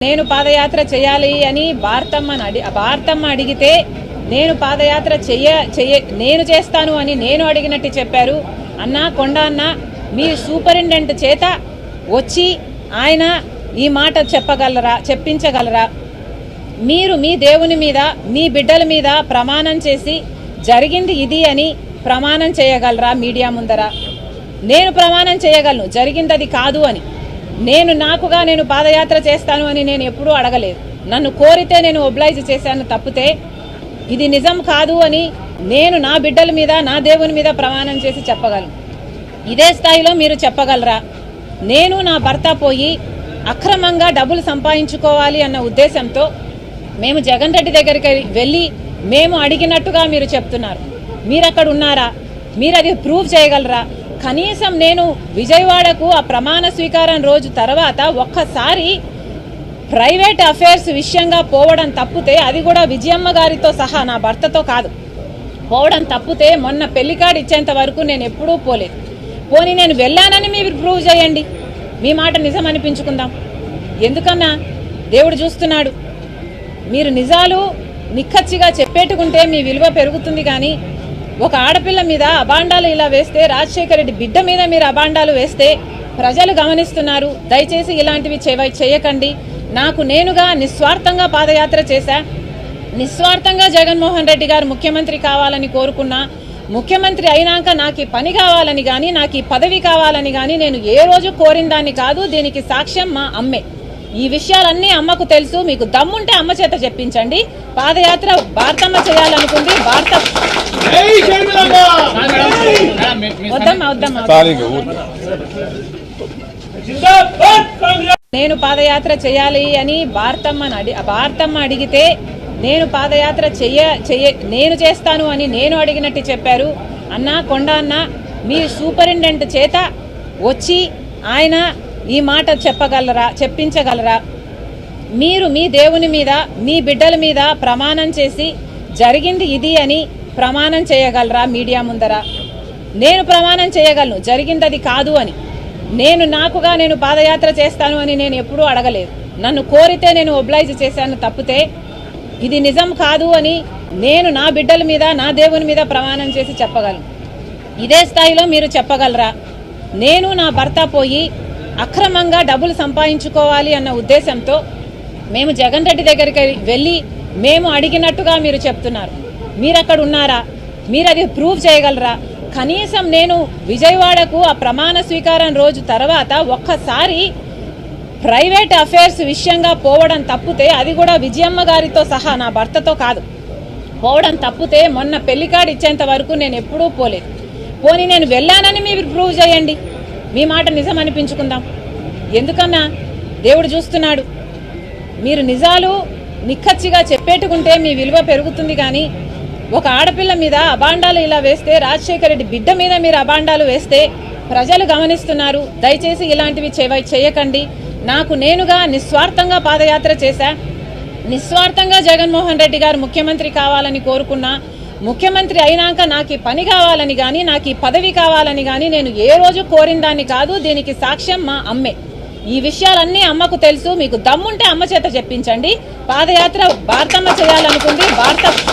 నేను పాదయాత్ర చేయాలి అని భారతమ్మ అడిగితే నేను పాదయాత్ర నేను చేస్తాను అని నేను అడిగినట్టు చెప్పారు. అన్న కొండ అన్న మీ సూపరింటెండెంట్ చేత వచ్చి ఆయన ఈ మాట చెప్పించగలరా? మీరు మీ దేవుని మీద మీ బిడ్డల మీద ప్రమాణం చేసి జరిగింది ఇది అని ప్రమాణం చేయగలరా? మీడియా ముందర నేను ప్రమాణం చేయగలను జరిగింది అది కాదు అని. నేను పాదయాత్ర చేస్తాను అని నేను ఎప్పుడూ అడగలేదు. నన్ను కోరితే నేను ఒబ్లైజ్ చేశాను తప్పితే ఇది నిజం కాదు అని నేను నా బిడ్డల మీద నా దేవుని మీద ప్రమాణం చేసి చెప్పగలను. ఇదే స్థాయిలో మీరు చెప్పగలరా? నేను నా భర్త పోయి అక్రమంగా డబ్బులు సంపాదించుకోవాలి అన్న ఉద్దేశంతో మేము జగన్ రెడ్డి దగ్గరికి వెళ్ళి మేము అడిగినట్టుగా మీరు చెప్తున్నారు. మీరు అక్కడ ఉన్నారా? మీరు అది ప్రూవ్ చేయగలరా? కనీసం నేను విజయవాడకు ఆ ప్రమాణ స్వీకారం రోజు తర్వాత ఒక్కసారి ప్రైవేట్ అఫైర్స్ విషయంగా పోవడం తప్పితే, అది కూడా విజయమ్మ గారితో సహా నా భర్తతో కాదు పోవడం తప్పితే, మొన్న పెళ్లి కార్డు ఇచ్చేంత వరకు నేను ఎప్పుడూ పోలేదు. పోనీ నేను వెళ్ళానని మీరు ప్రూవ్ చేయండి, మీ మాట నిజం అనిపించుకుందాం. ఎందుకన్నా దేవుడు చూస్తున్నాడు. మీరు నిజాలు నిక్కచ్చిగా చెప్పేట్టుకుంటే మీ విలువ పెరుగుతుంది. కానీ ఒక ఆడపిల్ల మీద అబాండాలు ఇలా వేస్తే, రాజశేఖర రెడ్డి బిడ్డ మీద మీరు అబాండాలు వేస్తే ప్రజలు గమనిస్తున్నారు. దయచేసి ఇలాంటివి చేయకండి. నాకు నేనుగా నిస్వార్థంగా పాదయాత్ర చేశా. నిస్వార్థంగా జగన్మోహన్ రెడ్డి గారు ముఖ్యమంత్రి కావాలని కోరుకున్నా. ముఖ్యమంత్రి అయినాక నాకు ఈ పని కావాలని కానీ నాకు ఈ పదవి కావాలని కానీ నేను ఏ రోజు కోరిన దాన్ని కాదు. దీనికి సాక్ష్యం మా అమ్మే. ఈ విషయాలన్నీ అమ్మకు తెలుసు. మీకు దమ్ముంటే అమ్మ చేత చెప్పించండి. పాదయాత్ర భారతమ్మ చేయాలనుకుంది. నేను పాదయాత్ర చేయాలి అని భారతమ్మ అడిగితే నేను పాదయాత్ర నేను చేస్తాను అని నేను అడిగినట్టు చెప్పారు. అన్న కొండ అన్న మీ సూపరింటెండెంట్ చేత వచ్చి ఆయన ఈ మాట చెప్పించగలరా? మీరు మీ దేవుని మీద మీ బిడ్డల మీద ప్రమాణం చేసి జరిగింది ఇది అని ప్రమాణం చేయగలరా? మీడియా ముందర నేను ప్రమాణం చేయగలను జరిగింది అది కాదు అని. నేను పాదయాత్ర చేస్తాను అని నేను ఎప్పుడూ అడగలేదు. నన్ను కోరితే నేను ఒబ్లైజ్ చేశాను తప్పితే ఇది నిజం కాదు అని నేను నా బిడ్డల మీద నా దేవుని మీద ప్రమాణం చేసి చెప్పగలను. ఇదే స్థాయిలో మీరు చెప్పగలరా? నేను నా భర్త పోయి అక్రమంగా డబ్బులు సంపాదించుకోవాలి అన్న ఉద్దేశంతో మేము జగన్ రెడ్డి దగ్గరికి వెళ్ళి మేము అడిగినట్టుగా మీరు చెప్తున్నారు. మీరు అక్కడ ఉన్నారా? మీరు అది ప్రూవ్ చేయగలరా? కనీసం నేను విజయవాడకు ఆ ప్రమాణ స్వీకారం రోజు తర్వాత ఒక్కసారి ప్రైవేట్ అఫైర్స్ విషయంగా పోవడం తప్పితే, అది కూడా విజయమ్మ గారితో సహా నా భర్తతో కాదు పోవడం తప్పితే, మొన్న పెళ్లి కార్డు ఇచ్చేంత వరకు నేను ఎప్పుడూ పోలేదు. పోనీ నేను వెళ్ళానని మీరు ప్రూవ్ చేయండి, మీ మాట నిజం అనిపించుకుందాం. ఎందుకన్నా దేవుడు చూస్తున్నాడు. మీరు నిజాలు నిక్కచ్చిగా చెప్పేట్టుకుంటే మీ విలువ పెరుగుతుంది. కానీ ఒక ఆడపిల్ల మీద అబాండాలు ఇలా వేస్తే, రాజశేఖర రెడ్డి బిడ్డ మీద మీరు అబాండాలు వేస్తే ప్రజలు గమనిస్తున్నారు. దయచేసి ఇలాంటివి చేయకండి. నాకు నేనుగా నిస్వార్థంగా పాదయాత్ర చేశా. నిస్వార్థంగా జగన్మోహన్ రెడ్డి గారు ముఖ్యమంత్రి కావాలని కోరుకున్నా. ముఖ్యమంత్రి అయినాక నాకు ఈ పని కావాలని కానీ నాకు ఈ పదవి కావాలని కానీ నేను ఏ రోజు కోరిన దాన్ని కాదు. దీనికి సాక్ష్యం మా అమ్మే. ఈ విషయాలన్నీ అమ్మకు తెలుసు. మీకు దమ్ముంటే అమ్మ చేత చెప్పించండి. పాదయాత్ర భారతమ్మ చేయాలనుకుంది. వద్దమ్మా.